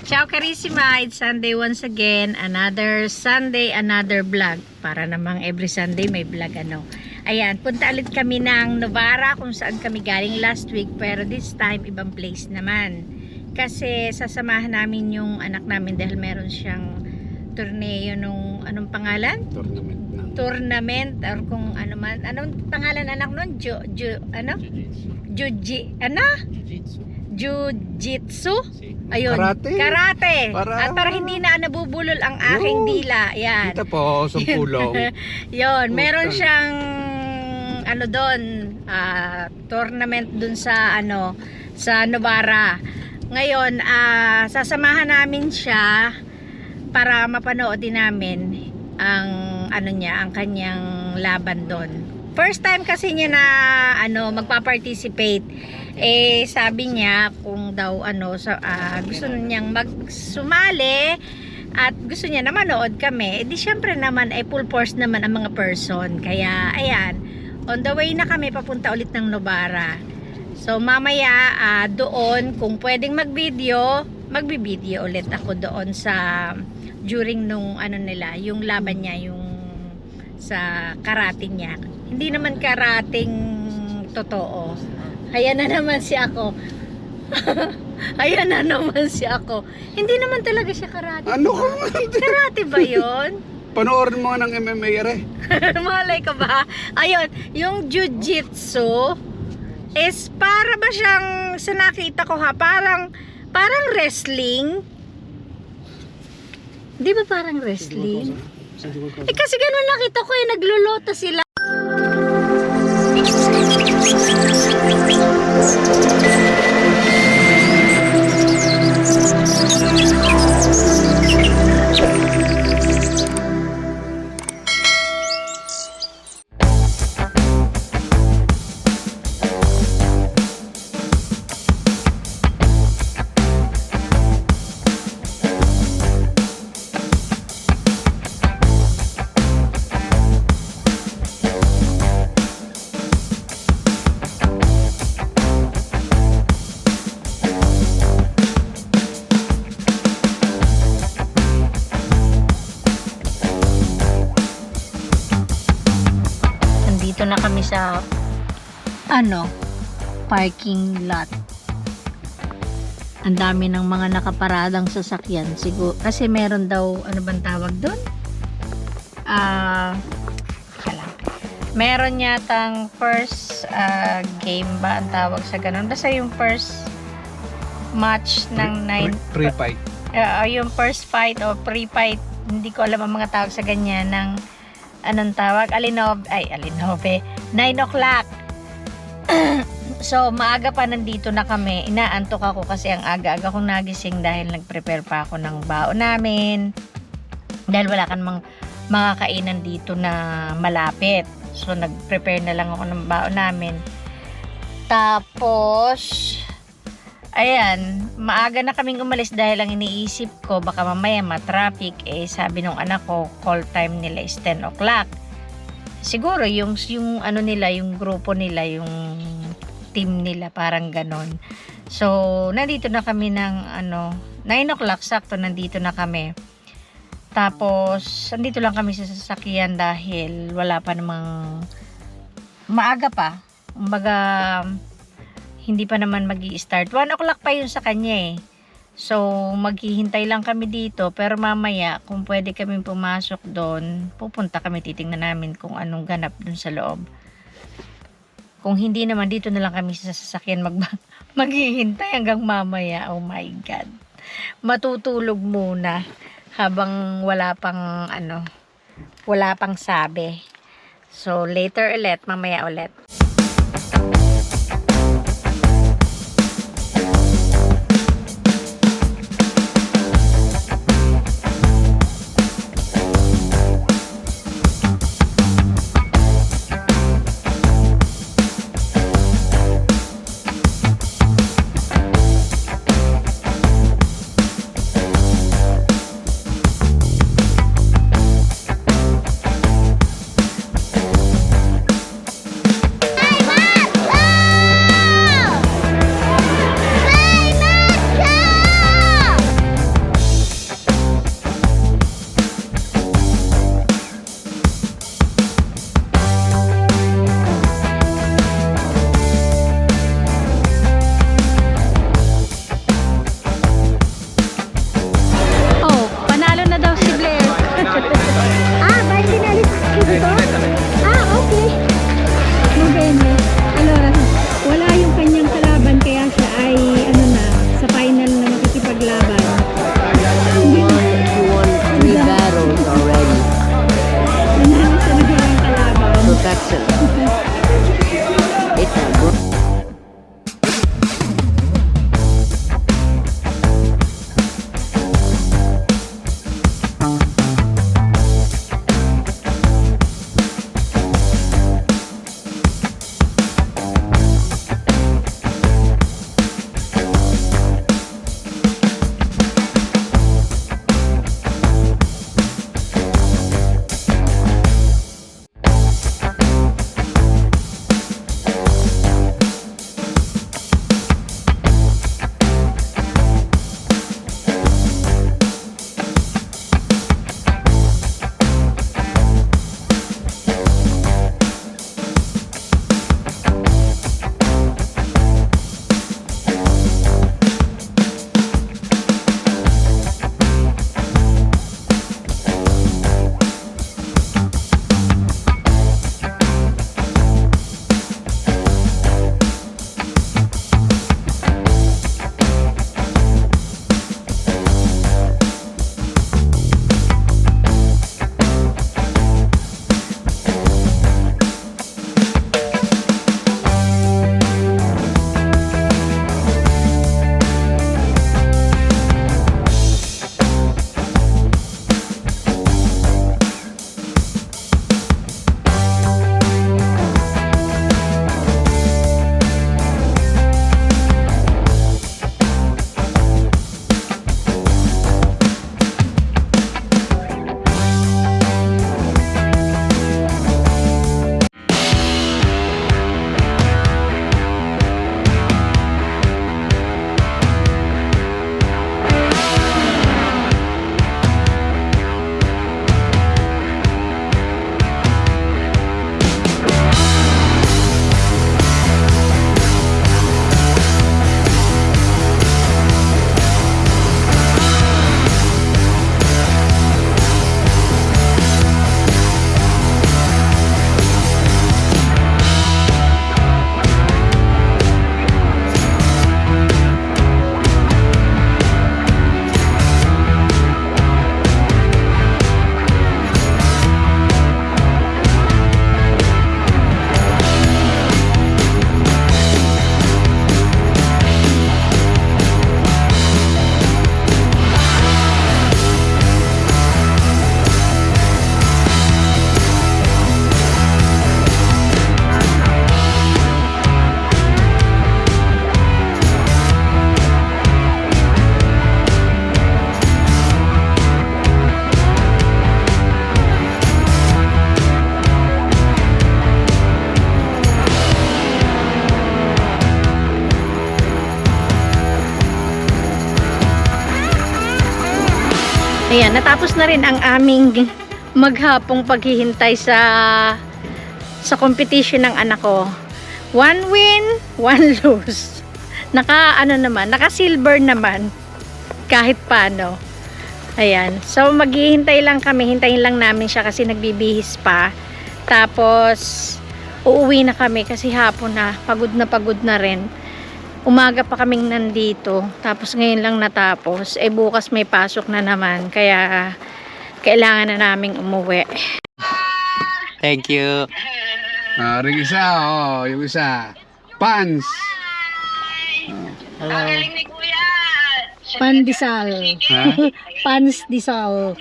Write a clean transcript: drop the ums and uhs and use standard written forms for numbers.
Ciao Carissima, it's Sunday once again. Another Sunday, another vlog. Para namang every Sunday may vlog ano. Ayan, punta ulit kami ng Novara kung saan kami galing last week. Pero this time, ibang place naman. Kasi sasamahan namin yung anak namin dahil meron siyang torneo nung, anong pangalan? Tournament na. Tournament or kung ano man. Anong pangalan anak nun? Ano? Jiu-jitsu? Ayun. Karate. At para hindi na nabubulol ang aking dila. Yan. Kita po, sumpulong. Yun. Meron siyang ano doon, tournament doon sa ano, sa Novara. Ngayon, sasamahan namin siya para mapanood din namin ang ano niya, ang kanyang laban doon. First time kasi niya na ano magpa-participate. Eh sabi niya kung daw ano gusto niyang magsumali at gusto niya na manood kami. Eh di syempre naman full force naman ang mga person. Kaya ayan, on the way na kami papunta ulit ng Novara. So mamaya doon kung pwedeng mag-video, magbi-video ulit ako doon sa during nung ano nila, yung laban niya, yung sa karate niya. Hindi naman karating totoo. Ayan na naman si ako. Ayan na naman si ako. Hindi naman talaga siya karate. Ano ka? Karate ba yun? Panoorin mo ng MMA ere. Malay ka ba? Ayun, yung jiu-jitsu is para ba siyang sa nakita ko ha, parang wrestling. Di ba parang wrestling? Eh kasi ganun nakita ko eh, naglulota sila. Dito na kami sa ano, parking lot. Ang dami ng mga nakaparadang sasakyan siguro kasi meron daw ano bang tawag doon? Meron yatang first game ba ang tawag sa ganun? Basta yung first match ng Pre-fight. Yung first fight o pre-fight, hindi ko alam ang mga tawag sa ganyan ng anong tawag? Alinobe, 9 o'clock. So, maaga pa nandito na kami. Inaantok ako kasi ang aga-aga kong nagising dahil nag-prepare pa ako ng baon namin. Dahil wala kan mga kainan dito na malapit. So, nag-prepare na lang ako ng baon namin. Tapos, ayan, maaga na kaming umalis dahil ang iniisip ko baka mamaya ma-traffic. Eh sabi nung anak ko, call time nila is 10 o'clock. Siguro yung ano nila, yung grupo nila, yung team nila, parang ganon. So nandito na kami ng ano 9 o'clock sakto, nandito na kami. Tapos nandito lang kami sa sasakyan dahil wala pa namang maaga pa. Kumbaga hindi pa naman magi-start. 1 o'clock pa yun sa kanya eh. So, maghihintay lang kami dito. Pero mamaya, kung pwede kami pumasok doon, pupunta kami, titingnan namin kung anong ganap doon sa loob. Kung hindi naman, dito na lang kami sa sasakyan maghihintay hanggang mamaya. Oh my God. Matutulog muna habang wala pang sabi. So, later ulit, mamaya ulit. Ayan, natapos na rin ang aming maghapong paghihintay sa competition ng anak ko. 1 win, 1 lose. Naka silver naman kahit paano. Ayan. So maghihintay lang kami, hintayin lang namin siya kasi nagbibihis pa. Tapos uuwi na kami kasi hapon na pagod na rin. Umaga pa kaming nandito. Tapos ngayon lang natapos. Eh bukas may pasok na naman. Kaya kailangan na naming umuwi. Thank you. Ring isa, yung isa. Pans. Hello. Pandesal. Ha? Pansdisal.